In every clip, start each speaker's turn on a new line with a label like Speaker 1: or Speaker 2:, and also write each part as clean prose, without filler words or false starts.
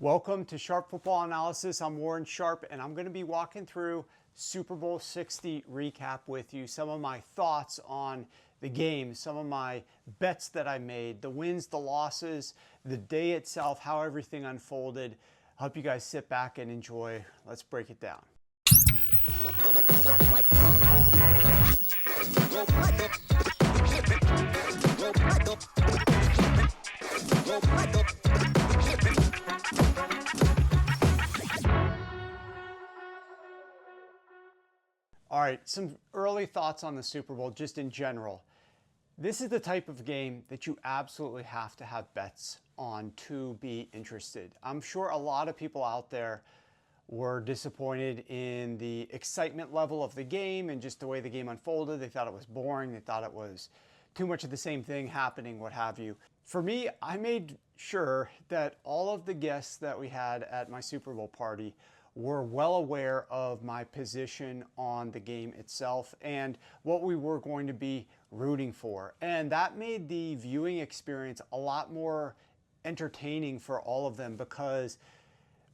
Speaker 1: Welcome to Sharp Football Analysis. I'm Warren Sharp, and I'm going to be walking through Super Bowl 60 recap with you, some of my thoughts on the game, some of my bets that I made, the wins, the losses, the day itself, how everything unfolded. I hope you guys sit back and enjoy. Let's break it down. All right, some early thoughts on the Super Bowl just in general. This is the type of game that you absolutely have to have bets on to be interested. I'm sure a lot of people out there were disappointed in the excitement level of the game and just the way the game unfolded. They thought it was boring. They thought it was too much of the same thing happening, what have you. For me, I made sure that all of the guests that we had at my Super Bowl party were well aware of my position on the game itself and what we were going to be rooting for. And that made the viewing experience a lot more entertaining for all of them, because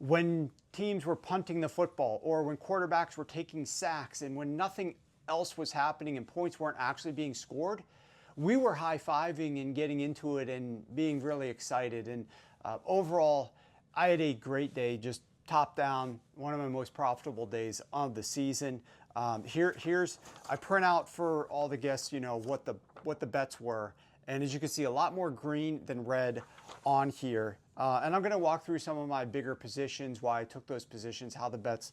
Speaker 1: when teams were punting the football or when quarterbacks were taking sacks and when nothing else was happening and points weren't actually being scored, we were high-fiving and getting into it and being really excited. And overall, I had a great day, just top down, one of my most profitable days of the season. Here's I print out for all the guests, what the bets were, and as you can see, a lot more green than red on here. And I'm going to walk through some of my bigger positions, why I took those positions, how the bets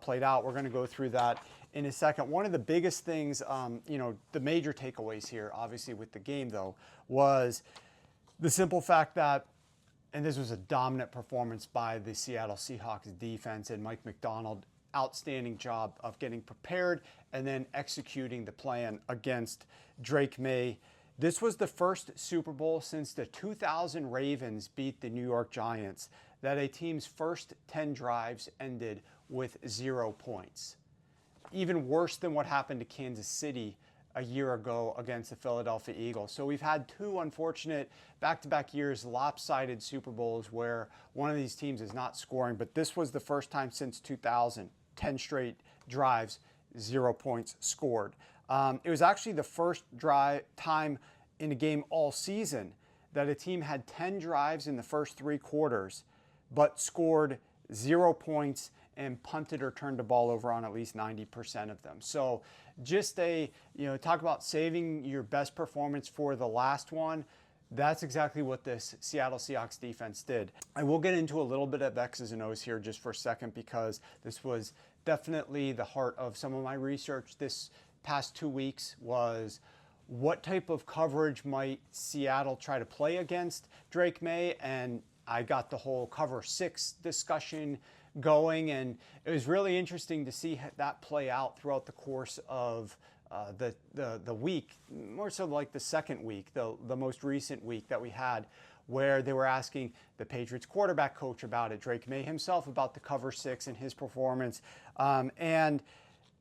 Speaker 1: played out. We're going to go through that in a second. One of the biggest things, the major takeaways here, obviously with the game though, was the simple fact that, and this was a dominant performance by the Seattle Seahawks defense and Mike McDonald. Outstanding job of getting prepared and then executing the plan against Drake Maye. This was the first Super Bowl since the 2000 Ravens beat the New York Giants that a team's first 10 drives ended with 0 points. Even worse than what happened to Kansas City a year ago against the Philadelphia Eagles. So we've had two unfortunate back-to-back years, lopsided Super Bowls where one of these teams is not scoring, but this was the first time since 2000, 10 straight drives, 0 points scored. It was actually the first time in a game all season that a team had 10 drives in the first 3 quarters, but scored 0 points and punted or turned the ball over on at least 90% of them. So just talk about saving your best performance for the last one. That's exactly what this Seattle Seahawks defense did. I will get into a little bit of X's and O's here just for a second, because this was definitely the heart of some of my research this past 2 weeks was what type of coverage might Seattle try to play against Drake Maye, and I got the whole cover 6 discussion going, and it was really interesting to see that play out throughout the course of the week, more so like the second week, the most recent week that we had, where they were asking the Patriots quarterback coach about it, Drake Maye himself about the cover 6 and his performance. And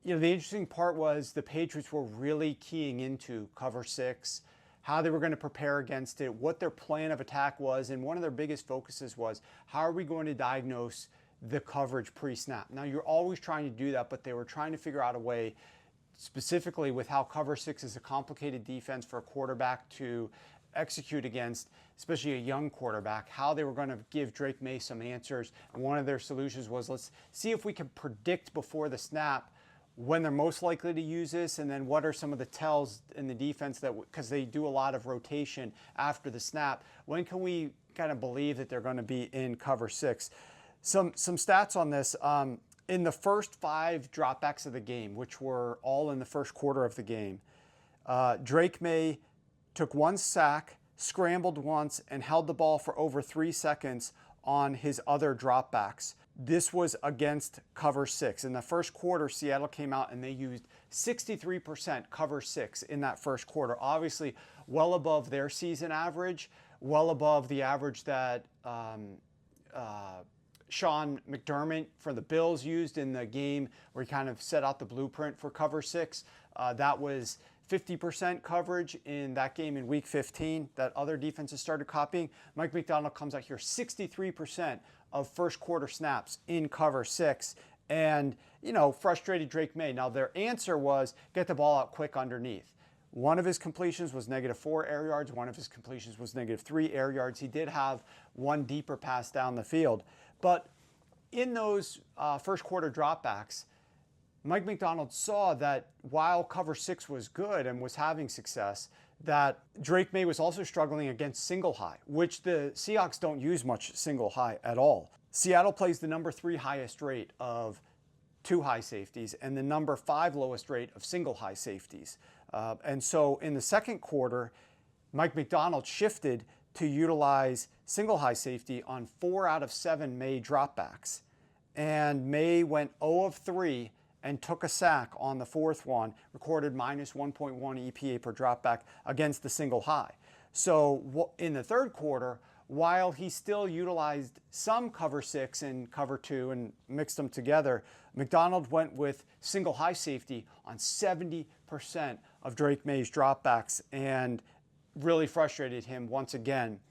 Speaker 1: the interesting part was the Patriots were really keying into cover 6, how they were going to prepare against it, what their plan of attack was, and one of their biggest focuses was, how are we going to diagnose the coverage pre-snap? Now, you're always trying to do that, but they were trying to figure out a way, specifically with how cover 6 is a complicated defense for a quarterback to execute against, especially a young quarterback, how they were going to give Drake Maye some answers. And one of their solutions was, let's see if we can predict before the snap when they're most likely to use this, and then what are some of the tells in the defense that, because they do a lot of rotation after the snap, when can we kind of believe that they're going to be in cover 6? Some stats on this. In the first 5 dropbacks of the game, which were all in the first quarter of the game, Drake Maye took 1 sack, scrambled once, and held the ball for over 3 seconds on his other dropbacks. This was against cover 6. In the first quarter, Seattle came out and they used 63% cover 6 in that first quarter. Obviously, well above their season average, well above the average that Sean McDermott for the Bills used in the game where he kind of set out the blueprint for cover 6. That was 50% coverage in that game in week 15 that other defenses started copying. Mike McDonald comes out here 63% of first quarter snaps in cover 6 and, frustrated Drake Maye. Now, their answer was get the ball out quick underneath. One of his completions was -4 air yards. One of his completions was -3 air yards. He did have one deeper pass down the field. But in those first quarter dropbacks, Mike Macdonald saw that while cover 6 was good and was having success, that Drake Maye was also struggling against single high, which the Seahawks don't use much single high at all. Seattle plays the number 3 highest rate of 2 high safeties and the number 5 lowest rate of single high safeties. And so in the second quarter, Mike Macdonald shifted to utilize single high safety on 4 out of 7 Maye dropbacks. And Maye went 0 of 3 and took a sack on the fourth one, recorded -1.1 EPA per dropback against the single high. So in the third quarter, while he still utilized some cover 6 and cover 2 and mixed them together, Macdonald went with single high safety on 70% of Drake Maye's dropbacks and really frustrated him once again.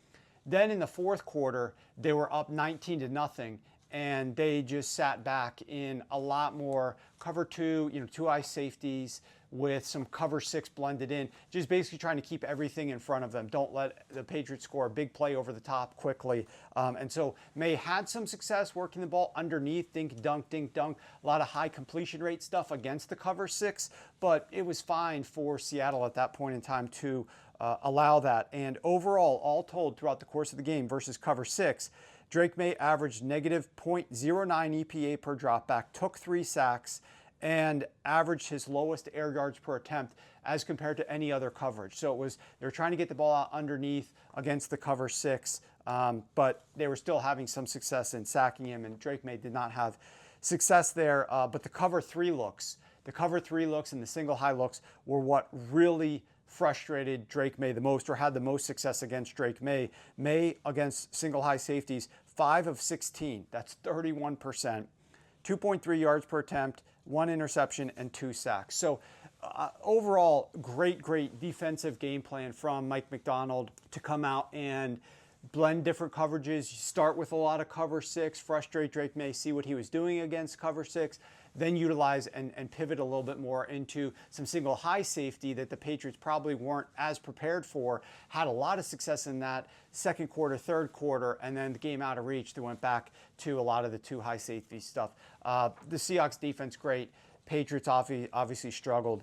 Speaker 1: Then in the fourth quarter, they were up 19-0, and they just sat back in a lot more cover 2, 2 high safeties with some cover 6 blended in, just basically trying to keep everything in front of them. Don't let the Patriots score a big play over the top quickly. And so Maye had some success working the ball underneath, dink, dunk, a lot of high completion rate stuff against the cover 6, but it was fine for Seattle at that point in time to allow that. And overall, all told, throughout the course of the game versus cover 6, Drake Maye averaged -0.09 EPA per dropback, took 3 sacks, and averaged his lowest air yards per attempt as compared to any other coverage. So they were trying to get the ball out underneath against the cover 6, but they were still having some success in sacking him, and Drake Maye did not have success there. But the cover 3 looks and the single high looks were what really frustrated Drake Maye the most, or had the most success against Drake Maye. Maye against single high safeties, 5 of 16. That's 31%. 2.3 yards per attempt, 1 interception, and 2 sacks. So overall, great defensive game plan from Mike Macdonald to come out and blend different coverages. You start with a lot of cover 6, frustrate Drake Maye, see what he was doing against cover 6, then utilize and pivot a little bit more into some single high safety that the Patriots probably weren't as prepared for. Had a lot of success in that second quarter, third quarter, and then the game out of reach, they went back to a lot of the 2 high safety stuff. The Seahawks defense, great. Patriots obviously struggled.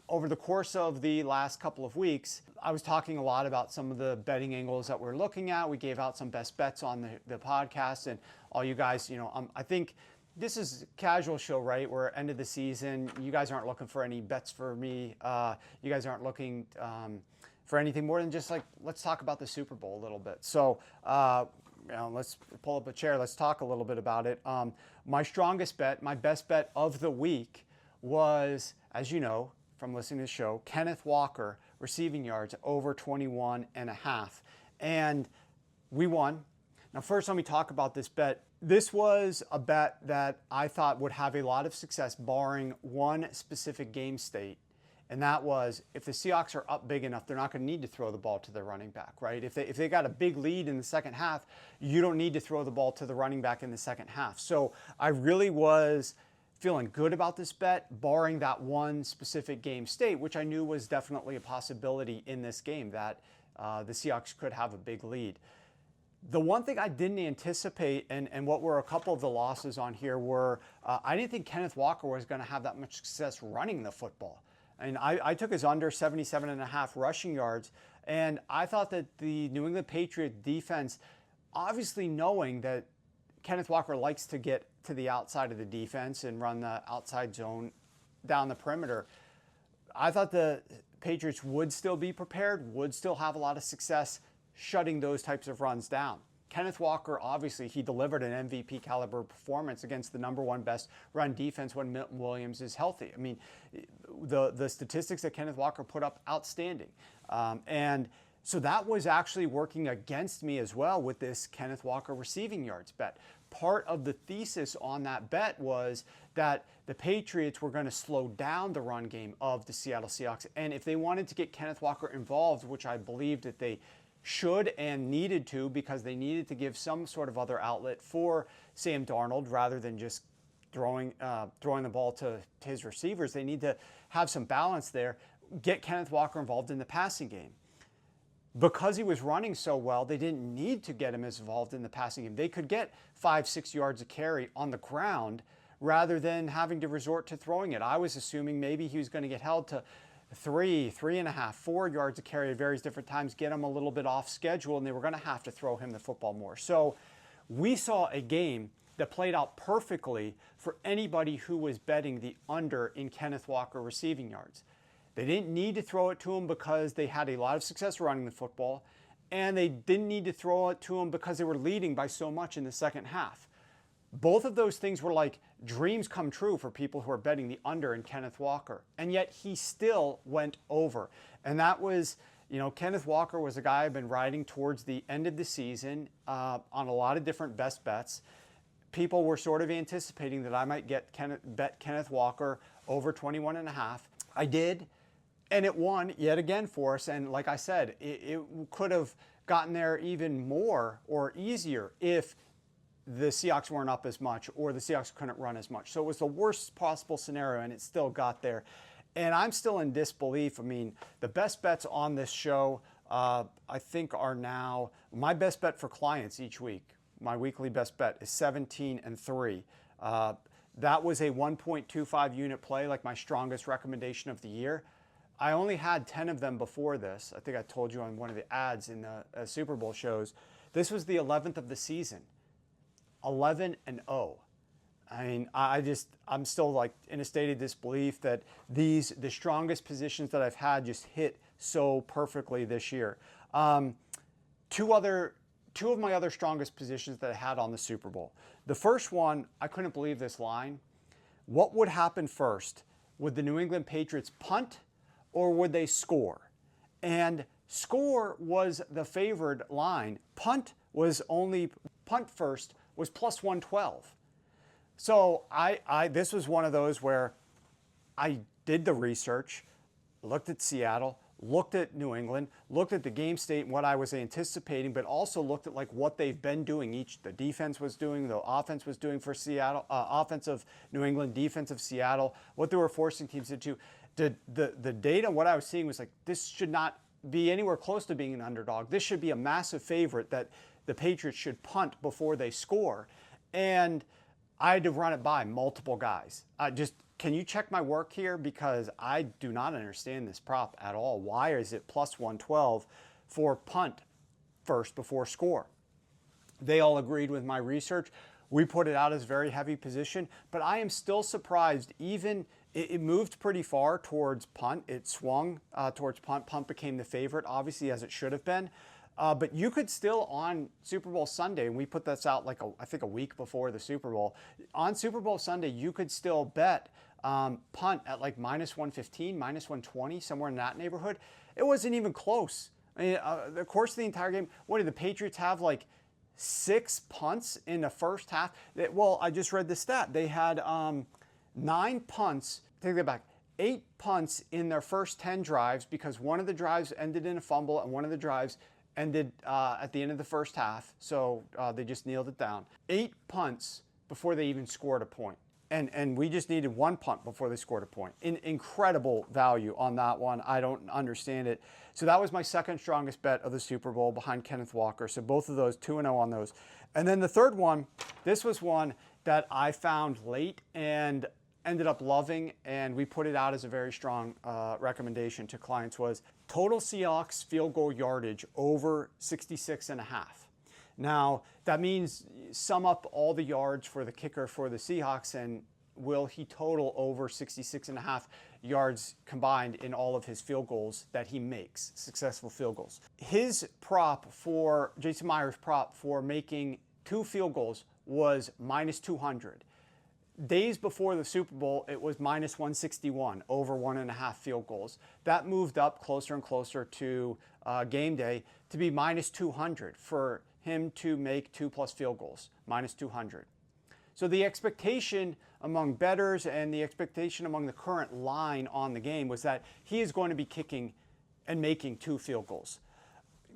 Speaker 1: Over the course of the last couple of weeks, I was talking a lot about some of the betting angles that we're looking at. We gave out some best bets on the podcast, and all you guys, I think this is a casual show, right? We're end of the season. You guys aren't looking for any bets for me. You guys aren't looking for anything more than just let's talk about the Super Bowl a little bit. So let's pull up a chair. Let's talk a little bit about it. My strongest bet, my best bet of the week was, as you know from listening to the show, Kenneth Walker receiving yards over 21.5. And we won. Now, first, let me talk about this bet. This was a bet that I thought would have a lot of success barring one specific game state, and that was if the Seahawks are up big enough, they're not going to need to throw the ball to their running back, right? If they got a big lead in the second half, you don't need to throw the ball to the running back in the second half. So I really was feeling good about this bet, barring that one specific game state, which I knew was definitely a possibility in this game, that the Seahawks could have a big lead. The one thing I didn't anticipate, and what were a couple of the losses on here, were I didn't think Kenneth Walker was going to have that much success running the football. And I took his under 77.5 rushing yards, and I thought that the New England Patriots defense, obviously knowing that Kenneth Walker likes to get to the outside of the defense and run the outside zone down the perimeter, I thought the Patriots would still be prepared, would still have a lot of success shutting those types of runs down. Kenneth Walker, obviously, he delivered an MVP caliber performance against the number 1 best run defense when Milton Williams is healthy. I mean, the statistics that Kenneth Walker put up, outstanding. And so that was actually working against me as well with this Kenneth Walker receiving yards bet. Part of the thesis on that bet was that the Patriots were going to slow down the run game of the Seattle Seahawks. And if they wanted to get Kenneth Walker involved, which I believe that they should and needed to, because they needed to give some sort of other outlet for Sam Darnold rather than just throwing the ball to his receivers. They need to have some balance there, get Kenneth Walker involved in the passing game. Because he was running so well, they didn't need to get him as involved in the passing game. They could get 5-6 yards of carry on the ground rather than having to resort to throwing it. I was assuming maybe he was going to get held to 3.5, 4 yards of carry at various different times, get him a little bit off schedule, and they were going to have to throw him the football more. So we saw a game that played out perfectly for anybody who was betting the under in Kenneth Walker receiving yards. They didn't need to throw it to him because they had a lot of success running the football, and they didn't need to throw it to him because they were leading by so much in the second half. Both of those things were like dreams come true for people who are betting the under in Kenneth Walker. And yet he still went over. And that was, Kenneth Walker was a guy I've been riding towards the end of the season on a lot of different best bets. People were sort of anticipating that I might bet Kenneth Walker over 21.5. I did, and it won yet again for us. And like I said, it could have gotten there even more or easier if the Seahawks weren't up as much or the Seahawks couldn't run as much. So it was the worst possible scenario, and it still got there. And I'm still in disbelief. I mean, the best bets on this show, I think, are now my best bet for clients each week. My weekly best bet is 17-3. That was a 1.25 unit play, like my strongest recommendation of the year. I only had 10 of them before this. I think I told you on one of the ads in the Super Bowl shows. This was the 11th of the season. 11-0. I mean, I'm still like in a state of disbelief that the strongest positions that I've had just hit so perfectly this year. Two of my other strongest positions that I had on the Super Bowl. The first one, I couldn't believe this line. What would happen first? Would the New England Patriots punt or would they score? And score was the favored line. Punt first was plus 112. So this was one of those where I did the research, looked at Seattle, looked at New England, looked at the game state and what I was anticipating, but also looked at like what they've been doing. The defense was doing, the offense was doing for Seattle, offense of New England, defense of Seattle, what they were forcing teams to do. The data, what I was seeing was like, this should not be anywhere close to being an underdog. This should be a massive favorite that the Patriots should punt before they score. And I had to run it by multiple guys. Can you check my work here? Because I do not understand this prop at all. Why is it plus 112 for punt first before score? They all agreed with my research. We put it out as a very heavy position, but I am still surprised. Even it moved pretty far towards punt. It swung towards punt. Punt became the favorite, obviously, as it should have been. But you could still, on Super Bowl Sunday, and we put this out I think a week before the Super Bowl, on Super Bowl Sunday, you could still bet punt at like minus 115, minus 120, somewhere in that neighborhood. It wasn't even close. I mean, the course of the entire game, what did the Patriots have, like 6 punts in the first half? Well, I just read the stat. They had 9 punts, take that back, 8 punts in their first 10 drives because one of the drives ended in a fumble and one of the drives ended at the end of the first half. So they just kneeled it down. 8 punts before they even scored a point. And we just needed 1 punt before they scored a point. Incredible value on that one. I don't understand it. So that was my second strongest bet of the Super Bowl behind Kenneth Walker. So both of those, 2-0 on those. And then the third one, this was one that I found late and ended up loving, and we put it out as a very strong recommendation to clients, was total Seahawks field goal yardage over 66.5. Now, that means sum up all the yards for the kicker for the Seahawks, and will he total over 66.5 yards combined in all of his field goals that he makes, successful field goals. His prop for, Jason Meyer's prop for making 2 field goals was minus 200. Days before the Super Bowl, it was minus 161, over 1.5 field goals. That moved up closer and closer to game day to be minus 200 for him to make 2+ field goals, minus 200. So the expectation among bettors and the expectation among the current line on the game was that he is going to be kicking and making 2 field goals.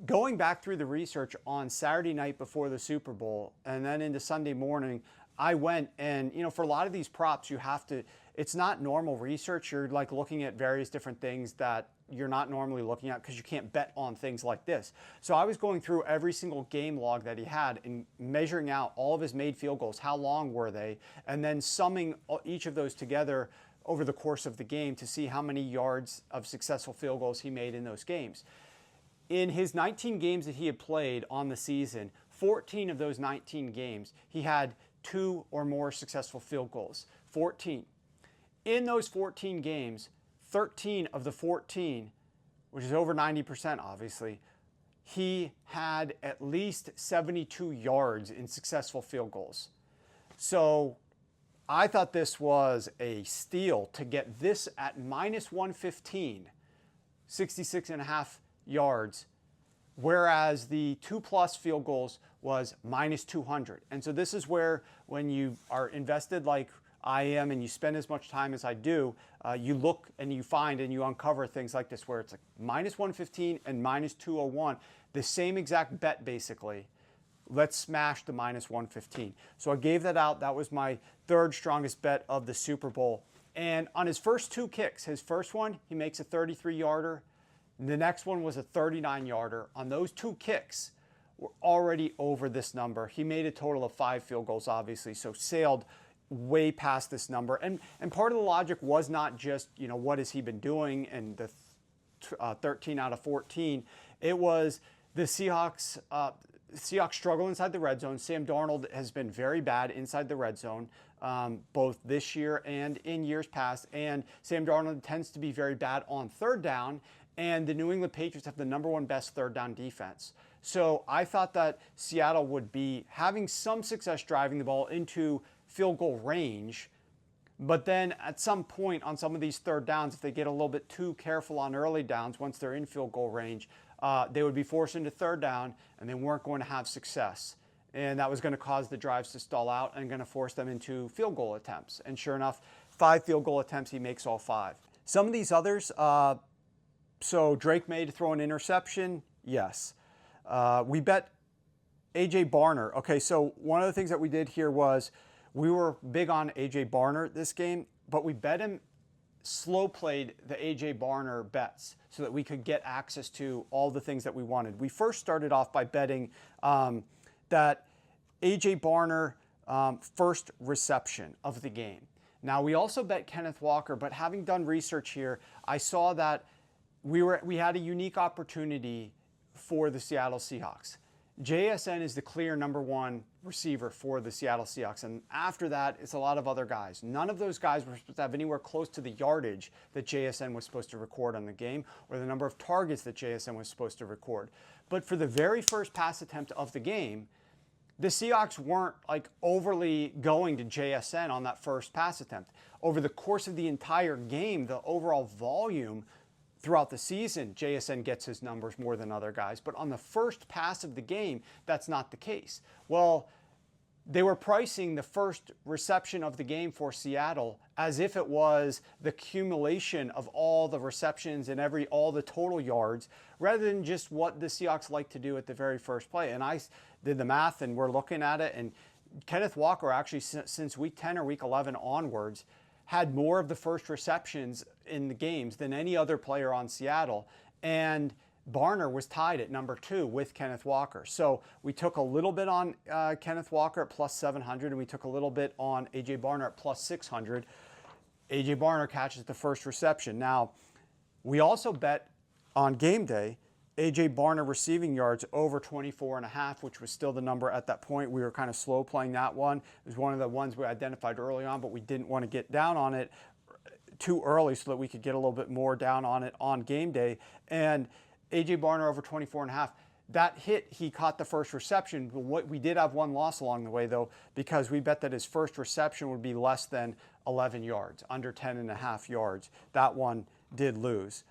Speaker 1: going back through the research on Saturday night before the Super Bowl and then into Sunday morning, I went and, for a lot of these props, you have to, it's not normal research. You're like looking at various different things that you're not normally looking at because you can't bet on things like this. So I was going through every single game log that he had and measuring out all of his made field goals, how long were they, and then summing each of those together over the course of the game to see how many yards of successful field goals he made in those games. In his 19 games that he had played on the season, 14 of those 19 games, he had 2 or more successful field goals. 14. In those 14 games, 13 of the 14, which is over 90% obviously, he had at least 72 yards in successful field goals. So I thought this was a steal to get this at minus 115, 66.5 yards, whereas the 2+ field goals was minus 200. And so this is where, when you are invested like I am and you spend as much time as I do, you look and you find and you uncover things like this where it's like minus 115 and minus 201, the same exact bet basically. Let's smash the minus 115. So I gave that out. That was my third strongest bet of the Super Bowl. And on his first 2 kicks, his first one, he makes a 33-yarder. The next one was a 39-yarder. On those 2 kicks, we're already over this number. He made a total of 5 field goals, obviously, so sailed way past this number. And part of the logic was not just, what has he been doing and the 13 out of 14. It was the Seahawks struggle inside the red zone. Sam Darnold has been very bad inside the red zone, both this year and in years past. And Sam Darnold tends to be very bad on third down. And the New England Patriots have the #1 best third down defense. So I thought that Seattle would be having some success driving the ball into field goal range. But then at some point on some of these third downs, if they get a little bit too careful on early downs, once they're in field goal range, they would be forced into third down and they weren't going to have success. And that was going to cause the drives to stall out and going to force them into field goal attempts. And sure enough, 5 field goal attempts, he makes all 5. Some of these others, so Drake Maye to throw an interception, yes. We bet A.J. Barner. Okay, so one of the things that we did here was we were big on A.J. Barner this game, but we bet him, slow played the A.J. Barner bets so that we could get access to all the things that we wanted. We first started off by betting that A.J. Barner first reception of the game. Now, we also bet Kenneth Walker, but having done research here, I saw that we had a unique opportunity for the Seattle Seahawks. JSN is the clear #1 receiver for the Seattle Seahawks. And after that, it's a lot of other guys. None of those guys were supposed to have anywhere close to the yardage that JSN was supposed to record on the game or the number of targets that JSN was supposed to record. But for the very first pass attempt of the game, the Seahawks weren't like overly going to JSN on that first pass attempt. Over the course of the entire game, the overall volume throughout the season, JSN gets his numbers more than other guys. But on the first pass of the game, that's not the case. Well, they were pricing the first reception of the game for Seattle as if it was the accumulation of all the receptions and all the total yards, rather than just what the Seahawks like to do at the very first play. And I did the math, and we're looking at it, and Kenneth Walker actually, since week 10 or week 11 onwards, had more of the first receptions in the games than any other player on Seattle. And Barner was tied at #2 with Kenneth Walker. So we took a little bit on Kenneth Walker at +700, and we took a little bit on A.J. Barner at +600. A.J. Barner catches the first reception. Now, we also bet on game day A.J. Barner receiving yards over 24.5, which was still the number at that point. We were kind of slow playing that one. It was one of the ones we identified early on, but we didn't want to get down on it too early so that we could get a little bit more down on it on game day. And A.J. Barner over 24.5, that hit, he caught the first reception. But we did have one loss along the way, though, because we bet that his first reception would be less than 11 yards, under 10.5 yards. That one did lose.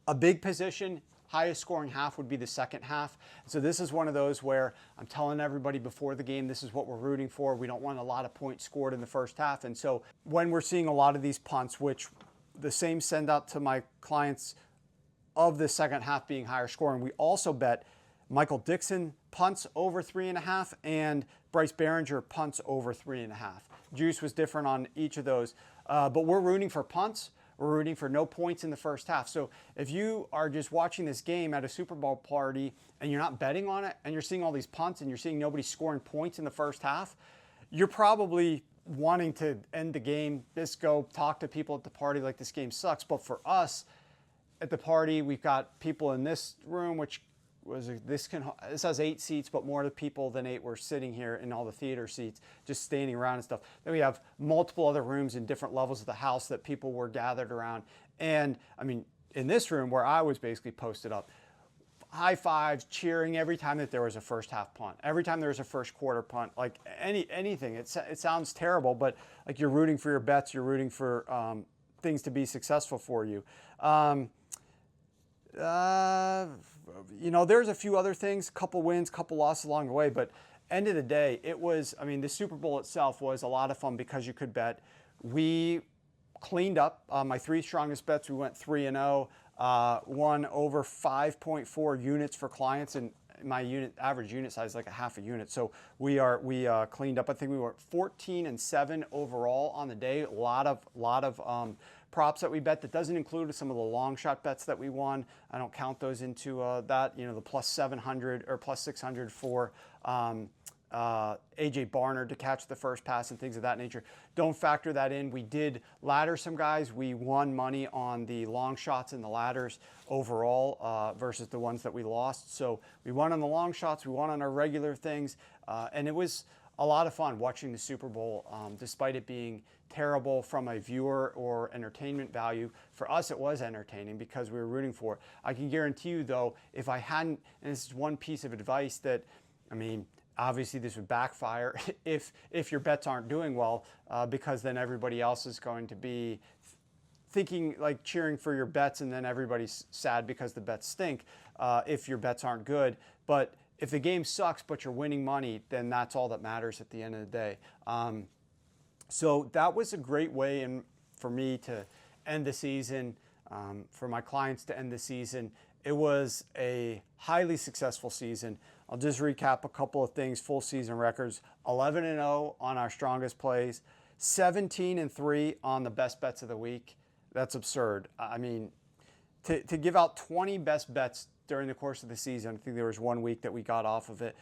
Speaker 1: A big position, highest scoring half would be the second half. So this is one of those where I'm telling everybody before the game, this is what we're rooting for. We don't want a lot of points scored in the first half. And so when we're seeing a lot of these punts, which the same send out to my clients of the second half being higher scoring. We also bet Michael Dixon punts over 3.5 and Bryce Behringer punts over 3.5. Juice was different on each of those, but we're rooting for punts. We're rooting for no points in the first half. So if you are just watching this game at a Super Bowl party and you're not betting on it and you're seeing all these punts and you're seeing nobody scoring points in the first half, you're probably wanting to end the game, just go talk to people at the party like this game sucks. But for us at the party, we've got people in this room, which this has 8 seats, but more of the people than 8 were sitting here in all the theater seats, just standing around and stuff. Then we have multiple other rooms in different levels of the house that people were gathered around. And I mean, in this room where I was basically posted up, high fives, cheering every time that there was a first half punt, every time there was a first quarter punt, like anything. It sounds terrible, but like you're rooting for your bets, you're rooting for things to be successful for you. You know, there's a few other things, couple wins, couple losses along the way, but end of the day, it was, I mean, the Super Bowl itself was a lot of fun because you could bet. We cleaned up my 3 strongest bets. We went 3-0, won over 5.4 units for clients, and my average unit size is like a half a unit. So we cleaned up. I think we were 14-7 overall on the day. A lot of props that we bet. That doesn't include some of the long shot bets that we won. I don't count those into that. You know, the plus 700 or plus 600 for AJ Barnard to catch the first pass and things of that nature. Don't factor that in. We did ladder some guys. We won money on the long shots and the ladders overall versus the ones that we lost. So we won on the long shots. We won on our regular things. And it was a lot of fun watching the Super Bowl, despite it being terrible from a viewer or entertainment value. For us, it was entertaining because we were rooting for it. I can guarantee you, though, if I hadn't, and this is one piece of advice that, I mean, obviously this would backfire if your bets aren't doing well, because then everybody else is going to be thinking, like, cheering for your bets, and then everybody's sad because the bets stink if your bets aren't good. But if the game sucks but you're winning money, then that's all that matters at the end of the day. So that was a great way for me to end the season, for my clients to end the season. It was a highly successful season. I'll just recap a couple of things. Full season records: 11-0 on our strongest plays, 17-3 on the best bets of the week. That's absurd. I mean, to give out 20 best bets during the course of the season, I think there was one week that we got off of it,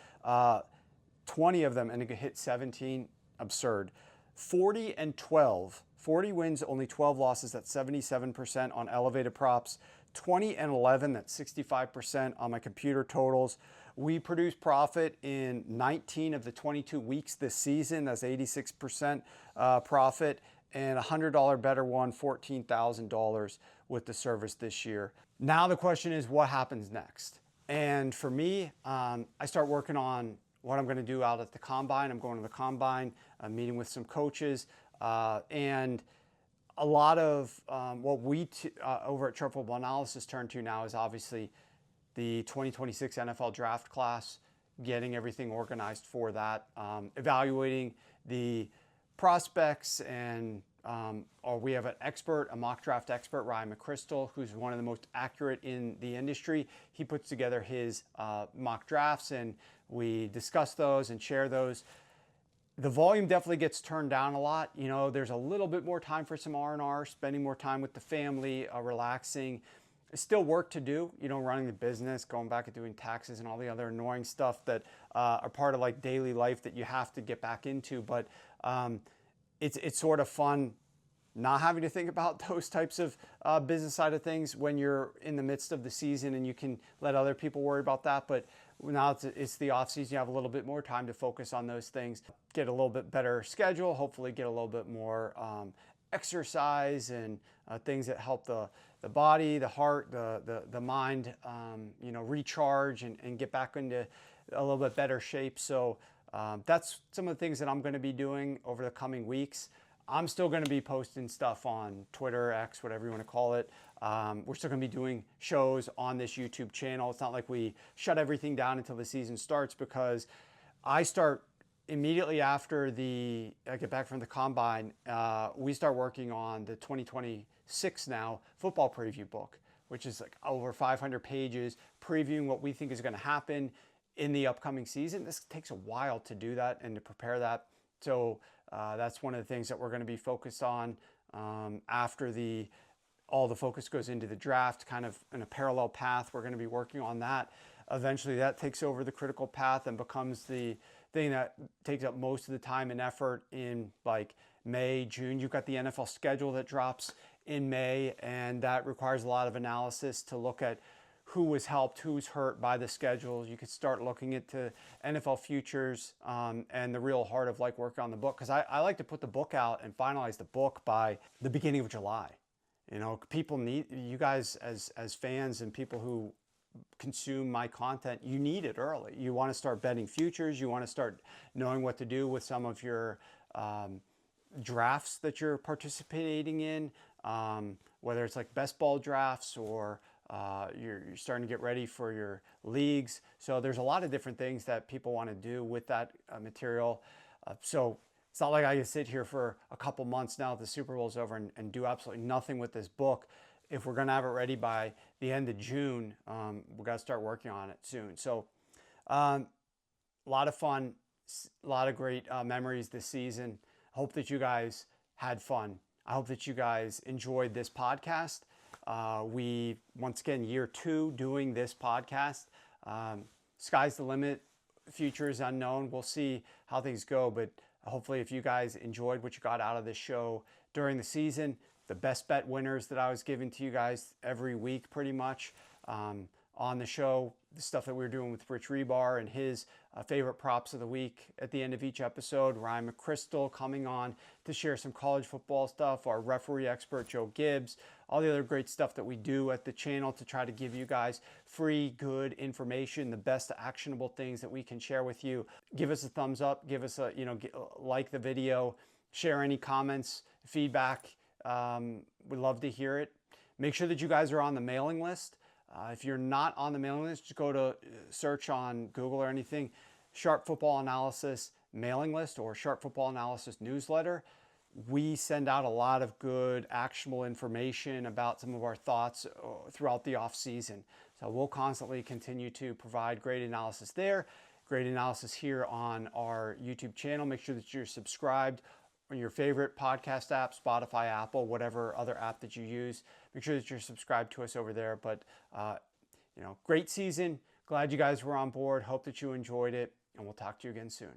Speaker 1: 20 of them, and it hit 17, absurd. 40-12, 40 wins, only 12 losses. That's 77% on elevated props. 20-11, that's 65% on my computer totals. We produced profit in 19 of the 22 weeks this season. That's 86% profit. And $100 better won $14,000 with the service this year. Now the question is, what happens next? And for me, I start working on what I'm going to do out at the Combine. I'm going to the Combine, meeting with some coaches, and a lot of what we over at Chart Football Analysis turn to now is obviously the 2026 NFL draft class, getting everything organized for that, evaluating the prospects, and or we have an expert, a mock draft expert, Ryan McChrystal, who's one of the most accurate in the industry. He puts together his mock drafts, and we discuss those and share those. The volume definitely gets turned down a lot. You know, there's a little bit more time for some R&R, spending more time with the family, relaxing. There's still work to do, you know, running the business, going back and doing taxes and all the other annoying stuff that are part of like daily life that you have to get back into. But it's sort of fun not having to think about those types of business side of things when you're in the midst of the season, and you can let other people worry about that. But now it's the off season, you have a little bit more time to focus on those things, get a little bit better schedule, hopefully get a little bit more exercise and things that help the body, the heart, the mind, you know, recharge and get back into a little bit better shape. So that's some of the things that I'm going to be doing over the coming weeks. I'm still going to be posting stuff on Twitter, X, whatever you want to call it. We're still going to be doing shows on this YouTube channel. It's not like we shut everything down until the season starts, because I start immediately after I get back from the Combine. We start working on the 2026 now football preview book, which is like over 500 pages, previewing what we think is going to happen in the upcoming season. This takes a while to do that and to prepare that. So that's one of the things that we're going to be focused on after all the focus goes into the draft, kind of in a parallel path. We're going to be working on that. Eventually that takes over the critical path and becomes the thing that takes up most of the time and effort in like May, June. You've got the NFL schedule that drops in May, and that requires a lot of analysis to look at who was helped, who's hurt by the schedules. You could start looking into NFL futures and the real heart of like working on the book. Because I like to put the book out and finalize the book by the beginning of July. You know, people need, you guys as fans and people who consume my content, you need it early. You want to start betting futures. You want to start knowing what to do with some of your drafts that you're participating in, whether it's like best ball drafts or you're starting to get ready for your leagues. So there's a lot of different things that people want to do with that material. So it's not like I can sit here for a couple months now that the Super Bowl is over and do absolutely nothing with this book. If we're going to have it ready by the end of June, we've got to start working on it soon. So a lot of fun, a lot of great memories this season. Hope that you guys had fun. I hope that you guys enjoyed this podcast. We, once again, year 2 doing this podcast. Sky's the limit. Future is unknown. We'll see how things go, but hopefully if you guys enjoyed what you got out of this show during the season, the best bet winners that I was giving to you guys every week pretty much on the show, the stuff that we were doing with Rich Rebar and his favorite props of the week at the end of each episode, Ryan McChrystal coming on to share some college football stuff, our referee expert Joe Gibbs, all the other great stuff that we do at the channel to try to give you guys free, good information, the best actionable things that we can share with you. Give us a thumbs up, give us a, like the video, share any comments, feedback. We'd love to hear it. Make sure that you guys are on the mailing list. If you're not on the mailing list, just go to search on Google or anything, Sharp Football Analysis mailing list or Sharp Football Analysis newsletter. We send out a lot of good, actionable information about some of our thoughts throughout the off season. So we'll constantly continue to provide great analysis there, great analysis here on our YouTube channel. Make sure that you're subscribed on your favorite podcast app, Spotify, Apple, whatever other app that you use. Make sure that you're subscribed to us over there. But, great season. Glad you guys were on board. Hope that you enjoyed it. And we'll talk to you again soon.